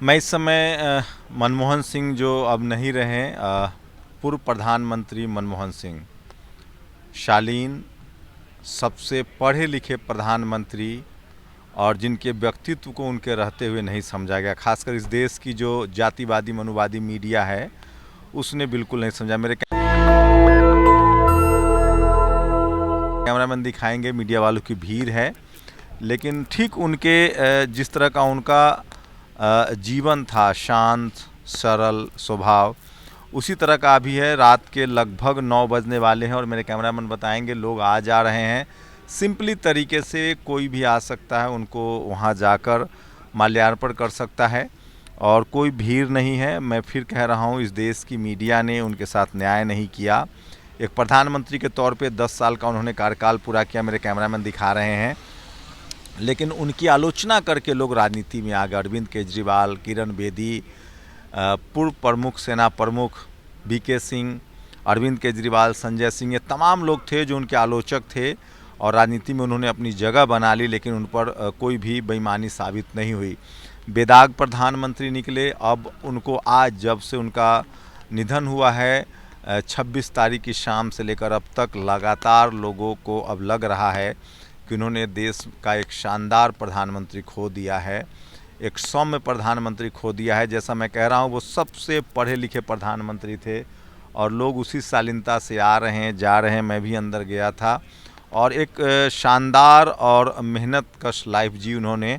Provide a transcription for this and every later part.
मैं इस समय मनमोहन सिंह जो अब नहीं रहे, पूर्व प्रधानमंत्री मनमोहन सिंह, शालीन, सबसे पढ़े लिखे प्रधानमंत्री और जिनके व्यक्तित्व को उनके रहते हुए नहीं समझा गया। खासकर इस देश की जो जातिवादी मनुवादी मीडिया है उसने बिल्कुल नहीं समझा। मेरे कैमरामैन दिखाएंगे, मीडिया वालों की भीड़ है, लेकिन ठीक उनके जिस तरह का उनका जीवन था, शांत सरल स्वभाव, उसी तरह का अभी है। रात के लगभग 9 बजने वाले हैं और मेरे कैमरामैन बताएंगे लोग आ जा रहे हैं। सिंपली तरीके से कोई भी आ सकता है, उनको वहां जाकर माल्यार्पण कर सकता है और कोई भीड़ नहीं है। मैं फिर कह रहा हूं, इस देश की मीडिया ने उनके साथ न्याय नहीं किया। एक प्रधानमंत्री के तौर पे 10 साल का उन्होंने कार्यकाल पूरा किया, मेरे कैमरामैन दिखा रहे हैं, लेकिन उनकी आलोचना करके लोग राजनीति में आ गए। अरविंद केजरीवाल, किरण बेदी, पूर्व प्रमुख सेना प्रमुख वीके सिंह, अरविंद केजरीवाल, संजय सिंह, ये तमाम लोग थे जो उनके आलोचक थे और राजनीति में उन्होंने अपनी जगह बना ली, लेकिन उन पर कोई भी बेईमानी साबित नहीं हुई। बेदाग प्रधानमंत्री निकले। अब उनको आज जब से उनका निधन हुआ है, 26 तारीख की शाम से लेकर अब तक लगातार लोगों को अब लग रहा है कि उन्होंने देश का एक शानदार प्रधानमंत्री खो दिया है, एक सौम्य प्रधानमंत्री खो दिया है। जैसा मैं कह रहा हूँ, वो सबसे पढ़े लिखे प्रधानमंत्री थे और लोग उसी शालीनता से आ रहे हैं, जा रहे हैं। मैं भी अंदर गया था और एक शानदार और मेहनत कश लाइफ जी उन्होंने।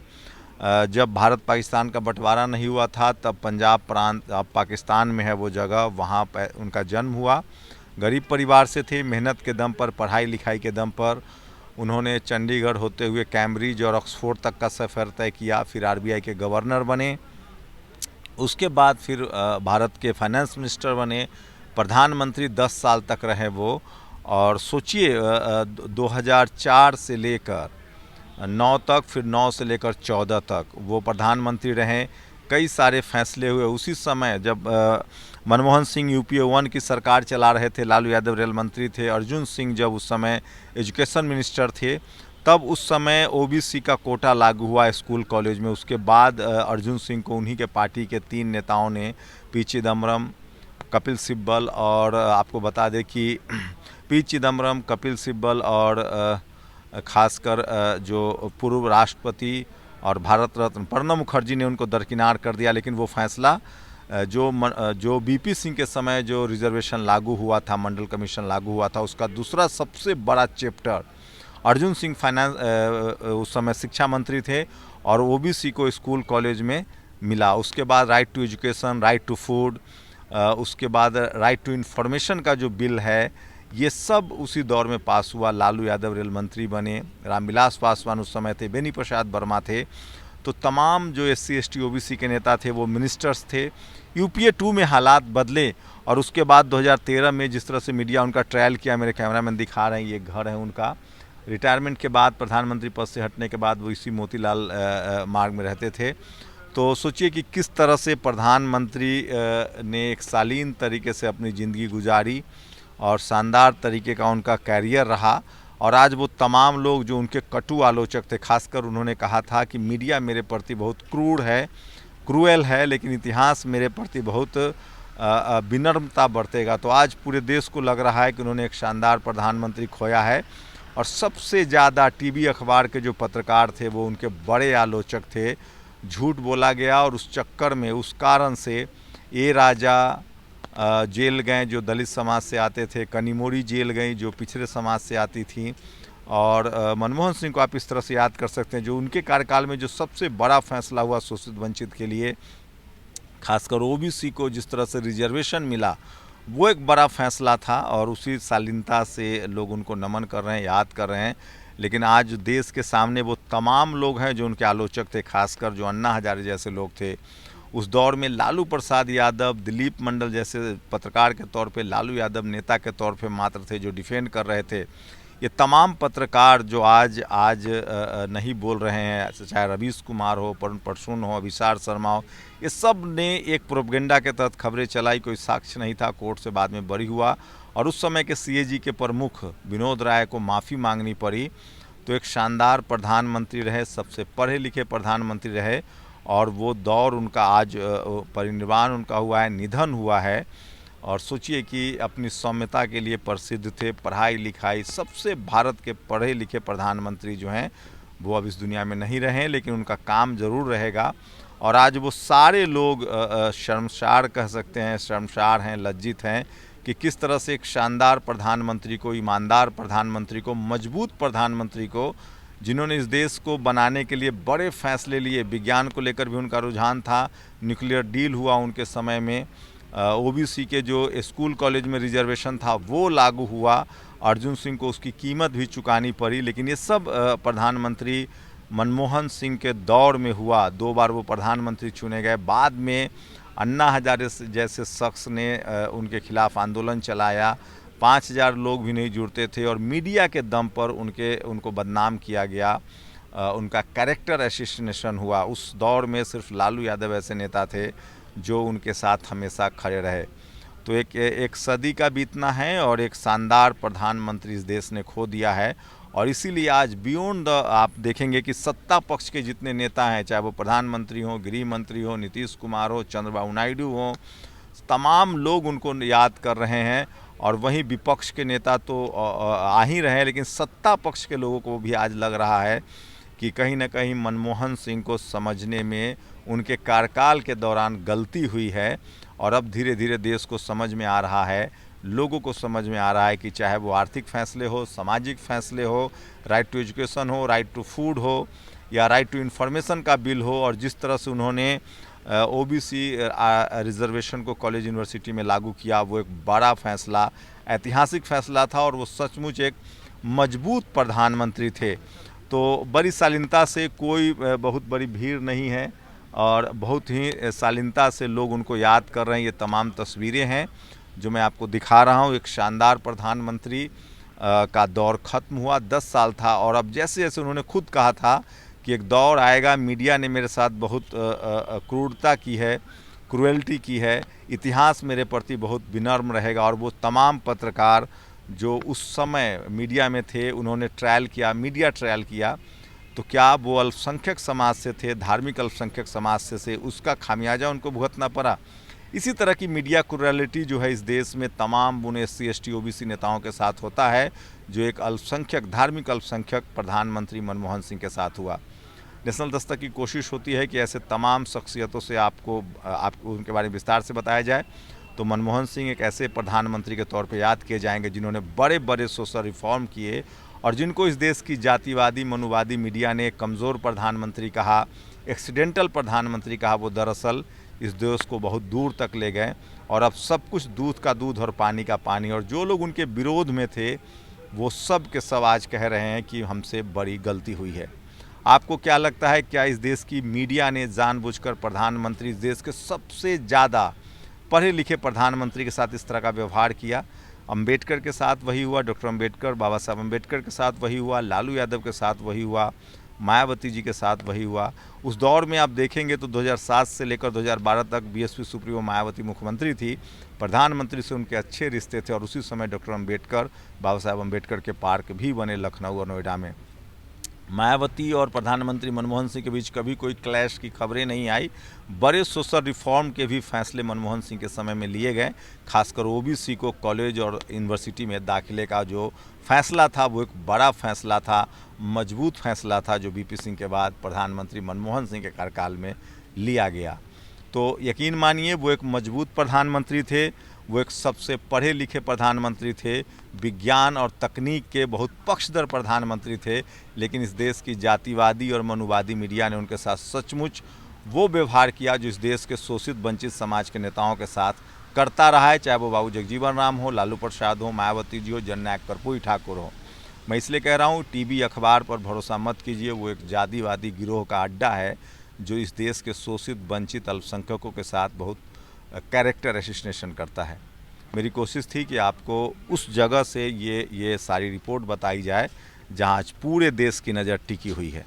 जब भारत पाकिस्तान का बंटवारा नहीं हुआ था तब पंजाब प्रांत, अब पाकिस्तान में है वो जगह, वहाँ पर उनका जन्म हुआ। गरीब परिवार से थे, मेहनत के दम पर, पढ़ाई लिखाई के दम पर उन्होंने चंडीगढ़ होते हुए कैम्ब्रिज और ऑक्सफोर्ड तक का सफ़र तय किया। फिर आरबीआई के गवर्नर बने, उसके बाद फिर भारत के फाइनेंस मिनिस्टर बने, प्रधानमंत्री 10 साल तक रहे वो। और सोचिए, 2004 से लेकर 9 तक, फिर 9 से लेकर 14 तक वो प्रधानमंत्री रहे। कई सारे फैसले हुए उसी समय जब मनमोहन सिंह यूपीए 1 की सरकार चला रहे थे, लालू यादव रेल मंत्री थे, अर्जुन सिंह जब उस समय एजुकेशन मिनिस्टर थे, तब उस समय ओबीसी का कोटा लागू हुआ स्कूल कॉलेज में। उसके बाद अर्जुन सिंह को उन्हीं के पार्टी के 3 नेताओं ने, पी चिदम्बरम, कपिल सिब्बल, और आपको बता दें कि पी चिदम्बरम, कपिल सिब्बल और खासकर जो पूर्व राष्ट्रपति और भारत रत्न प्रणब मुखर्जी ने उनको दरकिनार कर दिया। लेकिन वो फैसला जो बीपी सिंह के समय जो रिजर्वेशन लागू हुआ था, मंडल कमीशन लागू हुआ था, उसका दूसरा सबसे बड़ा चैप्टर अर्जुन सिंह फाइनेंस उस समय शिक्षा मंत्री थे और ओबीसी को स्कूल कॉलेज में मिला। उसके बाद right to education, right to food, उसके बाद राइट टू इन्फॉर्मेशन का जो बिल है, ये सब उसी दौर में पास हुआ। लालू यादव रेल मंत्री बने, रामविलास पासवान उस समय थे, बेनी प्रसाद वर्मा थे। तो तमाम जो SC ST OBC के नेता थे वो मिनिस्टर्स थे। यूपीए 2 में हालात बदले और उसके बाद 2013 में जिस तरह से मीडिया उनका ट्रायल किया, मेरे कैमरामैन दिखा रहे हैं, ये घर है उनका। रिटायरमेंट के बाद, प्रधानमंत्री पद से हटने के बाद वो इसी मोतीलाल मार्ग में रहते थे। तो सोचिए कि किस तरह से प्रधानमंत्री ने एक शालीन तरीके से अपनी ज़िंदगी गुजारी और शानदार तरीके का उनका कैरियर रहा। और आज वो तमाम लोग जो उनके कटु आलोचक थे, खासकर उन्होंने कहा था कि मीडिया मेरे प्रति बहुत क्रूर है, क्रूएल है, लेकिन इतिहास मेरे प्रति बहुत विनम्रता बरतेगा। तो आज पूरे देश को लग रहा है कि उन्होंने एक शानदार प्रधानमंत्री खोया है। और सबसे ज़्यादा टीवी अखबार के जो पत्रकार थे वो उनके बड़े आलोचक थे। झूठ बोला गया और उस चक्कर में, उस कारण से ए राजा जेल गए जो दलित समाज से आते थे, कनिमोरी जेल गई जो पिछड़े समाज से आती थी, और मनमोहन सिंह को आप इस तरह से याद कर सकते हैं जो उनके कार्यकाल में जो सबसे बड़ा फैसला हुआ शोषित वंचित के लिए, खासकर ओबीसी को जिस तरह से रिजर्वेशन मिला, वो एक बड़ा फैसला था और उसी शालीनता से लोग उनको नमन कर रहे हैं, याद कर रहे हैं। लेकिन आज देश के सामने वो तमाम लोग हैं जो उनके आलोचक थे, खासकर जो अन्ना हजारे जैसे लोग थे उस दौर में। लालू प्रसाद यादव, दिलीप मंडल जैसे पत्रकार के तौर पे, लालू यादव नेता के तौर पे मात्र थे जो डिफेंड कर रहे थे। ये तमाम पत्रकार जो आज नहीं बोल रहे हैं, चाहे रवीश कुमार हो, परुण परसून हो, अभिसार शर्मा हो, ये सब ने एक प्रोपगेंडा के तहत खबरें चलाई। कोई साक्ष्य नहीं था, कोर्ट से बाद में बरी हुआ और उस समय के CAG के प्रमुख विनोद राय को माफ़ी मांगनी पड़ी। तो एक शानदार प्रधानमंत्री रहे, सबसे पढ़े लिखे प्रधानमंत्री रहे और वो दौर उनका आज परिनिर्वाण उनका हुआ है, निधन हुआ है। और सोचिए कि अपनी सौम्यता के लिए प्रसिद्ध थे, पढ़ाई लिखाई, सबसे भारत के पढ़े लिखे प्रधानमंत्री जो हैं वो अब इस दुनिया में नहीं रहे, लेकिन उनका काम ज़रूर रहेगा। और आज वो सारे लोग शर्मसार कह सकते हैं, शर्मसार हैं, लज्जित हैं कि किस तरह से एक शानदार प्रधानमंत्री को, ईमानदार प्रधानमंत्री को, मजबूत प्रधानमंत्री को, जिन्होंने इस देश को बनाने के लिए बड़े फैसले लिए, विज्ञान को लेकर भी उनका रुझान था, न्यूक्लियर डील हुआ उनके समय में, ओबीसी के जो स्कूल कॉलेज में रिजर्वेशन था वो लागू हुआ, अर्जुन सिंह को उसकी कीमत भी चुकानी पड़ी। लेकिन ये सब प्रधानमंत्री मनमोहन सिंह के दौर में हुआ। 2 बार वो प्रधानमंत्री चुने गए। बाद में अन्ना हजारे जैसे शख्स ने उनके खिलाफ आंदोलन चलाया, 5000 लोग भी नहीं जुड़ते थे और मीडिया के दम पर उनको बदनाम किया गया, उनका कैरेक्टर असैसिनेशन हुआ। उस दौर में सिर्फ लालू यादव ऐसे नेता थे जो उनके साथ हमेशा खड़े रहे। तो एक सदी का बीतना है और एक शानदार प्रधानमंत्री इस देश ने खो दिया है। और इसीलिए आज बियॉन्ड आप देखेंगे कि सत्ता पक्ष के जितने नेता हैं, चाहे वो प्रधानमंत्री हो, गृह मंत्री हो, नीतीश कुमार हो, चंद्रबाबू नायडू हो, तमाम लोग उनको याद कर रहे हैं। और वहीं विपक्ष के नेता तो आ ही रहे हैं, लेकिन सत्ता पक्ष के लोगों को भी आज लग रहा है कि कहीं ना कहीं मनमोहन सिंह को समझने में उनके कार्यकाल के दौरान गलती हुई है। और अब धीरे धीरे देश को समझ में आ रहा है, लोगों को समझ में आ रहा है कि चाहे वो आर्थिक फैसले हो, सामाजिक फैसले हो, राइट टू एजुकेशन हो, राइट टू फूड हो, या राइट टू इन्फॉर्मेशन का बिल हो, और जिस तरह से उन्होंने ओबीसी रिजर्वेशन को कॉलेज यूनिवर्सिटी में लागू किया, वो एक बड़ा फैसला, ऐतिहासिक फैसला था। और वो सचमुच एक मजबूत प्रधानमंत्री थे। तो बड़ी शालीनता से, कोई बहुत बड़ी भीड़ नहीं है और बहुत ही शालीनता से लोग उनको याद कर रहे हैं। ये तमाम तस्वीरें हैं जो मैं आपको दिखा रहा हूँ। एक शानदार प्रधानमंत्री का दौर ख़त्म हुआ, 10 साल था। और अब जैसे जैसे उन्होंने खुद कहा था कि एक दौर आएगा, मीडिया ने मेरे साथ बहुत क्रूरता की है, क्रूएल्टी की है, इतिहास मेरे प्रति बहुत विनम्र रहेगा। और वो तमाम पत्रकार जो उस समय मीडिया में थे, उन्होंने ट्रायल किया, मीडिया ट्रायल किया, तो क्या वो अल्पसंख्यक समाज से थे, धार्मिक अल्पसंख्यक समाज से उसका खामियाजा उनको भुगतना पड़ा। इसी तरह की मीडिया क्रूरलिटी जो है इस देश में तमाम बुने SC ST OBC नेताओं के साथ होता है, जो एक अल्पसंख्यक, धार्मिक अल्पसंख्यक प्रधानमंत्री मनमोहन सिंह के साथ हुआ। नेशनल दस्तक की कोशिश होती है कि ऐसे तमाम शख्सियतों से आपको उनके बारे में विस्तार से बताया जाए। तो मनमोहन सिंह एक ऐसे प्रधानमंत्री के तौर पे याद किए जाएंगे जिन्होंने बड़े बड़े सोशल रिफॉर्म किए और जिनको इस देश की जातिवादी, मनुवादी मीडिया ने कमज़ोर प्रधानमंत्री कहा, एक्सीडेंटल प्रधानमंत्री कहा। वो दरअसल इस देश को बहुत दूर तक ले गए और अब सब कुछ दूध का दूध और पानी का पानी। और जो लोग उनके विरोध में थे वो सब के सब आज कह रहे हैं कि हमसे बड़ी गलती हुई है। आपको क्या लगता है, क्या इस देश की मीडिया ने जानबूझकर प्रधानमंत्री, इस देश के सबसे ज़्यादा पढ़े लिखे प्रधानमंत्री के साथ इस तरह का व्यवहार किया? अंबेडकर के साथ वही हुआ, डॉक्टर अंबेडकर, बाबा साहब अंबेडकर के साथ वही हुआ, लालू यादव के साथ वही हुआ, मायावती जी के साथ वही हुआ। उस दौर में आप देखेंगे तो 2007 से लेकर 2012 तक बीएसपी सुप्रीमो मायावती मुख्यमंत्री थी, प्रधानमंत्री से उनके अच्छे रिश्ते थे। और उसी समय डॉक्टर अंबेडकर, बाबा साहब अंबेडकर के पार्क भी बने लखनऊ और नोएडा में। मायावती और प्रधानमंत्री मनमोहन सिंह के बीच कभी कोई क्लैश की खबरें नहीं आई। बड़े सोशल रिफॉर्म के भी फैसले मनमोहन सिंह के समय में लिए गए। खासकर ओबीसी को कॉलेज और यूनिवर्सिटी में दाखिले का जो फैसला था वो एक बड़ा फैसला था, मजबूत फैसला था, जो बीपी सिंह के बाद प्रधानमंत्री मनमोहन सिंह के कार्यकाल में लिया गया। तो यकीन मानिए वो एक मजबूत प्रधानमंत्री थे, वो एक सबसे पढ़े लिखे प्रधानमंत्री थे, विज्ञान और तकनीक के बहुत पक्षधर प्रधानमंत्री थे। लेकिन इस देश की जातिवादी और मनुवादी मीडिया ने उनके साथ सचमुच वो व्यवहार किया जो इस देश के शोषित वंचित समाज के नेताओं के साथ करता रहा है, चाहे वो बाबू जगजीवन राम हो, लालू प्रसाद हो, मायावती जी हो, जननायक कर्पूरी ठाकुर हो। मैं इसलिए कह रहा हूँ टीवी अखबार पर भरोसा मत कीजिए, वो एक जातिवादी गिरोह का अड्डा है जो इस देश के शोषित वंचित अल्पसंख्यकों के साथ बहुत कैरेक्टर असैसिनेशन करता है। मेरी कोशिश थी कि आपको उस जगह से ये सारी रिपोर्ट बताई जाए जहाँ आज पूरे देश की नज़र टिकी हुई है।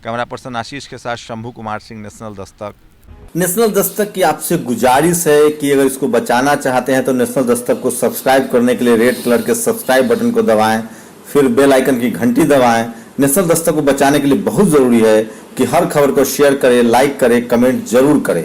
कैमरा पर्सन आशीष के साथ शंभू कुमार सिंह, नेशनल दस्तक। नेशनल दस्तक की आपसे गुजारिश है कि अगर इसको बचाना चाहते हैं तो नेशनल दस्तक को सब्सक्राइब करने के लिए रेड कलर के सब्सक्राइब बटन को दबाएं, फिर बेल आइकन की घंटी दबाएं, नेशनल दस्तक को बचाने के लिए बहुत जरूरी है कि हर खबर को शेयर करें, लाइक करें, कमेंट जरूर करें।